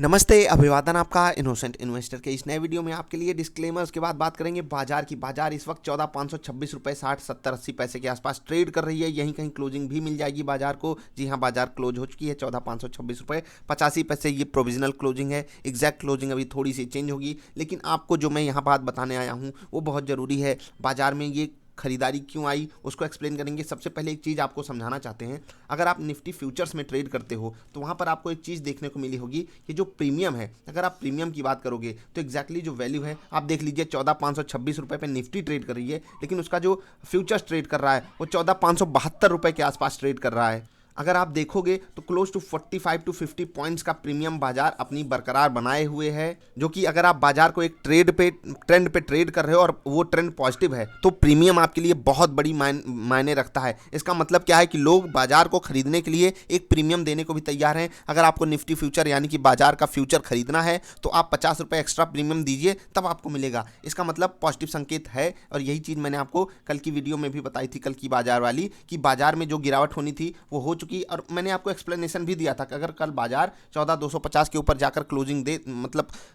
नमस्ते, अभिवादन आपका इनोसेंट इन्वेस्टर के इस नए वीडियो में आपके लिए डिस्क्लेमर। उसके बाद बात करेंगे बाजार की। बाजार इस वक्त 14,526 रुपये 60 70 80 पैसे के आसपास ट्रेड कर रही है। यहीं कहीं क्लोजिंग भी मिल जाएगी बाजार को। जी हाँ, बाजार क्लोज हो चुकी है 14,526 रुपये 85 पैसे। ये प्रोविजनल क्लोजिंग है, एग्जैक्ट क्लोजिंग अभी थोड़ी सी चेंज होगी। लेकिन आपको जो मैं यहाँ बात बताने आया हूँ वो बहुत ज़रूरी है। बाजार में ये खरीदारी क्यों आई उसको एक्सप्लेन करेंगे। सबसे पहले एक चीज़ आपको समझाना चाहते हैं, अगर आप निफ्टी फ्यूचर्स में ट्रेड करते हो तो वहाँ पर आपको एक चीज़ देखने को मिली होगी कि जो प्रीमियम है, अगर आप प्रीमियम की बात करोगे तो एग्जैक्टली जो वैल्यू है आप देख लीजिए 14,526 रुपये पे निफ्टी ट्रेड कर रही है, लेकिन उसका जो फ्यूचर्स ट्रेड कर रहा है वो 14,572 रुपये के आसपास ट्रेड कर रहा है। अगर आप देखोगे तो क्लोज टू 45 टू 50 पॉइंट्स का प्रीमियम बाजार अपनी बरकरार बनाए हुए है, जो कि अगर आप बाजार को एक ट्रेंड पे ट्रेड कर रहे हो और वो ट्रेंड पॉजिटिव है तो प्रीमियम आपके लिए बहुत बड़ी मायने रखता है। इसका मतलब क्या है कि लोग बाजार को खरीदने के लिए एक प्रीमियम देने को भी तैयार हैं। अगर आपको निफ्टी फ्यूचर यानी कि बाजार का फ्यूचर खरीदना है तो आप 50 रुपये एक्स्ट्रा प्रीमियम दीजिए, तब आपको मिलेगा। इसका मतलब पॉजिटिव संकेत है। और यही चीज़ मैंने आपको कल की वीडियो में भी बताई थी, कल की बाजार वाली, कि बाजार में जो गिरावट होनी थी वो हो चुकी। और मैंने आपको एक्सप्लेनेशन भी दिया था कि अगर कल बाजार 14,250 के ऊपर जाकर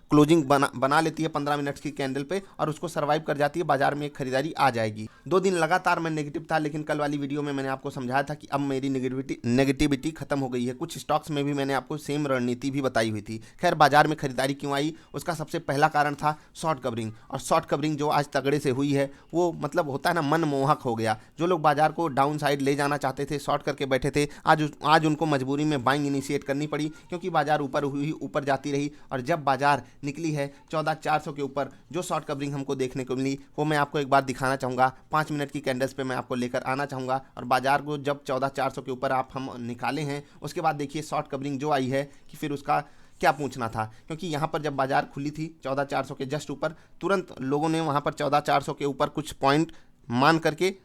क्लोजिंग बना लेती है 15 मिनट की कैंडल पे और उसको सर्वाइव कर जाती है, बाजार में एक खरीदारी आ जाएगी। 2 दिन लगातार मैं नेगेटिव था, लेकिन कल वाली वीडियो में मैंने आपको समझाया था कि अब मेरी नेगेटिविटी खत्म हो गई है। कुछ स्टॉक्स में भी मैंने आपको सेम रणनीति भी बताई हुई थी। खैर, बाजार में खरीदारी क्यों आई उसका सबसे पहला कारण था शॉर्ट कवरिंग। और शॉर्ट कवरिंग जो आज तगड़े से हुई है वो मतलब होता है ना, मनमोहक हो गया। जो लोग बाजार को डाउन साइड ले जाना चाहते थे, शॉर्ट करके बैठे थे, आज उनको मजबूरी में बाइंग इनिशिएट करनी पड़ी, क्योंकि बाजार ऊपर जाती रही। और जब बाजार निकली है 14,400 के ऊपर, जो शॉर्ट कवरिंग हमको देखने को मिली वो मैं आपको एक बार दिखाना चाहूँगा। 5 मिनट की कैंडल्स पे मैं आपको लेकर आना चाहूँगा। और बाजार को जब 14,400 के ऊपर हम निकाले हैं, उसके बाद देखिए शॉर्ट कवरिंग जो आई है कि फिर उसका क्या पूछना था। क्योंकि यहाँ पर जब बाजार खुली थी 14,400 के जस्ट ऊपर, तुरंत लोगों ने वहाँ पर 14,400 के ऊपर कुछ पॉइंट मान करके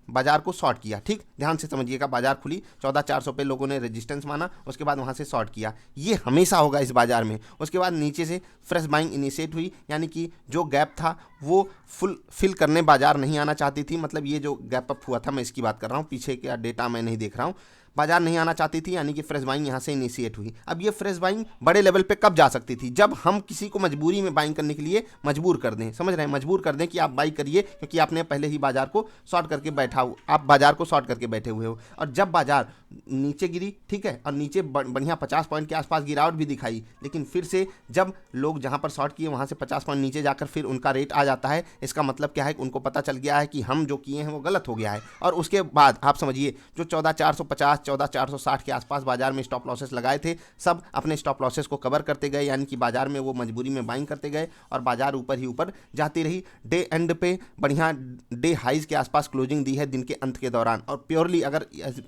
बाजार को शॉर्ट किया। ठीक, ध्यान से समझिएगा। बाजार खुली 14,400 पे, लोगों ने रेजिस्टेंस माना, उसके बाद वहाँ से शॉर्ट किया। ये हमेशा होगा इस बाजार में। उसके बाद नीचे से फ्रेश बाइंग इनिशिएट हुई, यानी कि जो गैप था वो फिल करने बाजार नहीं आना चाहती थी। मतलब ये जो गैप अप हुआ था, मैं इसकी बात कर रहा हूँ, पीछे का डेटा मैं नहीं देख रहा हूँ। बाजार नहीं आना चाहती थी, यानी कि फ्रेश बाइंग यहाँ से इनिशिएट हुई। अब ये फ्रेश बाइंग बड़े लेवल पे कब जा सकती थी? जब हम किसी को मजबूरी में बाइंग करने के लिए मजबूर कर दें। समझ रहे हैं? मजबूर कर दें कि आप बाई करिए, क्योंकि आपने पहले ही बाजार को शॉर्ट करके बैठे हुए हो। और जब बाजार नीचे गिरी, ठीक है, और नीचे बढ़िया 50 पॉइंट के आसपास गिरावट भी दिखाई, लेकिन फिर से जब लोग जहाँ पर शॉर्ट किए वहाँ से 50 पॉइंट नीचे जाकर फिर उनका रेट आ जाता है। इसका मतलब क्या है? उनको पता चल गया है कि हम जो किए हैं वो गलत हो गया है। और उसके बाद आप समझिए, जो 14,450 14,460 के आसपास बाजार में स्टॉप लॉसेस लगाए थे, सब अपने स्टॉप लॉसेस को कवर करते गए, यानी कि बाजार में वो मजबूरी में बाइंग करते गए और बाजार ऊपर ही ऊपर जाती रही। डे एंड पे बढ़िया डे हाइज के आसपास क्लोजिंग दी है दिन के अंत के दौरान। और प्योरली अगर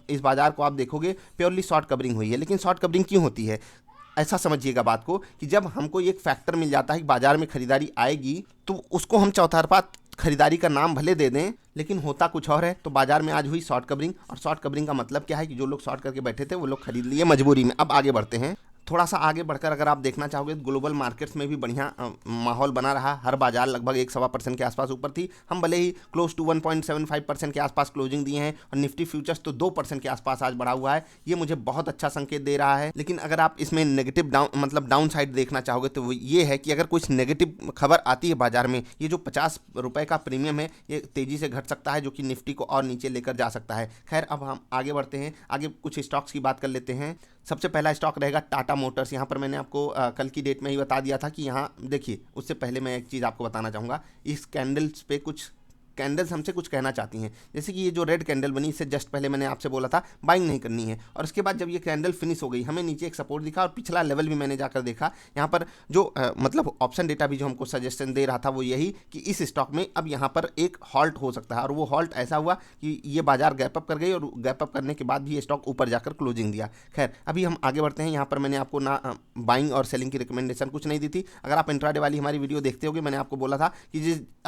इस बाजार को आप देखोगे, प्योरली शॉर्ट कवरिंग हुई है। लेकिन शॉर्ट कवरिंग क्यों होती है? ऐसा समझिएगा बात को, कि जब हमको एक फैक्टर मिल जाता है कि बाजार में खरीदारी आएगी, तो उसको हम चौतरफा खरीदारी का नाम भले दे दें, लेकिन होता कुछ और है। तो बाजार में आज हुई शॉर्ट कवरिंग। और शॉर्ट कवरिंग का मतलब क्या है? कि जो लोग शॉर्ट करके बैठे थे वो लोग खरीद लिए मजबूरी में। अब आगे बढ़ते हैं। थोड़ा सा आगे बढ़कर अगर आप देखना चाहोगे, ग्लोबल मार्केट्स में भी बढ़िया माहौल बना रहा। हर बाजार लगभग 1-1.25% के आसपास ऊपर थी। हम भले ही क्लोज टू 1.75% के आसपास क्लोजिंग दिए हैं, और निफ्टी फ्यूचर्स तो 2% के आसपास आज बढ़ा हुआ है। ये मुझे बहुत अच्छा संकेत दे रहा है। लेकिन अगर आप इसमें नेगेटिव डाउन साइड देखना चाहोगे तो वो ये है कि अगर कुछ नेगेटिव खबर आती है बाजार में, ये जो 50 रुपये का प्रीमियम है ये तेज़ी से घट सकता है, जो कि निफ्टी को और नीचे लेकर जा सकता है। खैर, अब हम आगे बढ़ते हैं। आगे कुछ स्टॉक्स की बात कर लेते हैं। सबसे पहला स्टॉक रहेगा टाटा मोटर्स। यहाँ पर मैंने आपको कल की डेट में ही बता दिया था कि यहाँ देखिए, उससे पहले मैं एक चीज़ आपको बताना चाहूँगा। इस कैंडल्स पे कैंडल्स हमसे कुछ कहना चाहती हैं। जैसे कि ये जो रेड कैंडल बनी, इससे जस्ट पहले मैंने आपसे बोला था बाइंग नहीं करनी है। और उसके बाद जब ये कैंडल फिनिश हो गई, हमें नीचे एक सपोर्ट दिखा, और पिछला लेवल भी मैंने जाकर देखा। यहाँ पर जो मतलब ऑप्शन डेटा भी जो हमको सजेशन दे रहा था वो यही कि इस स्टॉक में अब यहाँ पर एक हॉल्ट हो सकता है। और वो हॉल्ट ऐसा हुआ कि ये बाजार गैप अप कर गई, और गैप अप करने के बाद भी ये स्टॉक ऊपर जाकर क्लोजिंग दिया। खैर, अभी हम आगे बढ़ते हैं। यहाँ पर मैंने आपको ना बाइंग और सेलिंग की रिकमेंडेशन कुछ नहीं दी थी। अगर आप इंट्राडे वाली हमारी वीडियो देखते होगे, मैंने आपको बोला था कि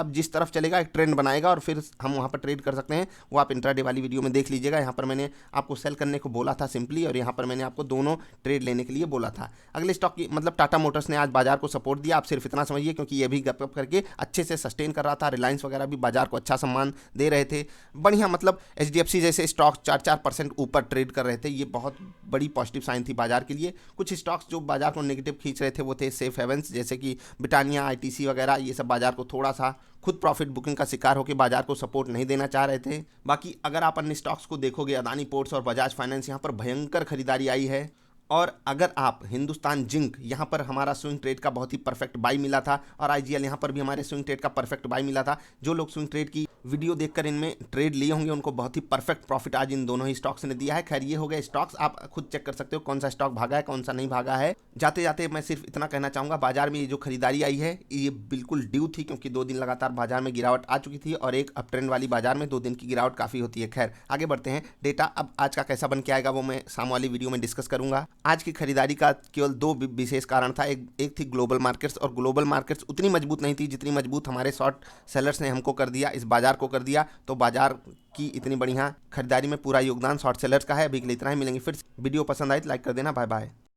जिस तरफ चलेगा एक ट्रेंड बनाएगा आएगा और फिर हम वहाँ पर ट्रेड कर सकते हैं, वो आप इंट्राडे वाली वीडियो में देख लीजिएगा। यहाँ पर मैंने आपको सेल करने को बोला था सिंपली, और यहाँ पर मैंने आपको दोनों ट्रेड लेने के लिए बोला था। अगले स्टॉक की मतलब टाटा मोटर्स ने आज बाजार को सपोर्ट दिया, आप सिर्फ इतना समझिए, क्योंकि ये भी गप करके अच्छे से सस्टेन कर रहा था। रिलायंस वगैरह भी बाजार को अच्छा सम्मान दे रहे थे, बढ़िया, मतलब HDFC जैसे स्टॉक 4% ऊपर ट्रेड कर रहे थे। ये बहुत बड़ी पॉजिटिव साइन थी बाजार के लिए। कुछ स्टॉक्स जो बाजार को नेगेटिव खींच रहे थे वो थे सेफ हेवंस, जैसे कि ब्रिटानिया, ITC वगैरह, ये सब बाजार को थोड़ा सा खुद प्रॉफिट बुकिंग का शिकार होकर बाजार को सपोर्ट नहीं देना चाह रहे थे। बाकी अगर आप अन्य स्टॉक्स को देखोगे, अदानी पोर्ट्स और बजाज फाइनेंस, यहाँ पर भयंकर खरीदारी आई है। और अगर आप हिंदुस्तान जिंक, यहाँ पर हमारा स्विंग ट्रेड का बहुत ही परफेक्ट बाई मिला था, और IGL यहाँ पर भी हमारे स्विंग ट्रेड का परफेक्ट बाई मिला था। जो लोग स्विंग ट्रेड की वीडियो देखकर इनमें ट्रेड लिए होंगे उनको बहुत ही परफेक्ट प्रॉफिट आज इन दोनों ही स्टॉक्स ने दिया है। खैर ये हो गए स्टॉक्स, आप खुद चेक कर सकते हो कौन सा स्टॉक भागा है, कौन सा नहीं भागा है। जाते जाते मैं सिर्फ इतना कहना चाहूँगा, बाजार में ये जो खरीदारी आई है ये बिल्कुल ड्यू थी, क्योंकि 2 दिन लगातार बाजार में गिरावट आ चुकी थी, और एक अप ट्रेंड वाली बाजार में 2 दिन की गिरावट काफ़ी होती है। खैर आगे बढ़ते हैं। डेटा अब आज का कैसा बन के आएगा वो मैं शाम वाली वीडियो में डिस्कस करूंगा। आज की खरीदारी का केवल 2 विशेष कारण था। एक थी ग्लोबल मार्केट्स, और ग्लोबल मार्केट्स उतनी मजबूत नहीं थी जितनी मजबूत हमारे शॉर्ट सेलर्स ने हमको कर दिया, इस बाजार को कर दिया। तो बाजार की इतनी बढ़िया खरीदारी में पूरा योगदान शॉर्ट सेलर्स का है। अभी के लिए इतना ही, मिलेंगे फिर। वीडियो पसंद आई तो लाइक कर देना। Bye bye.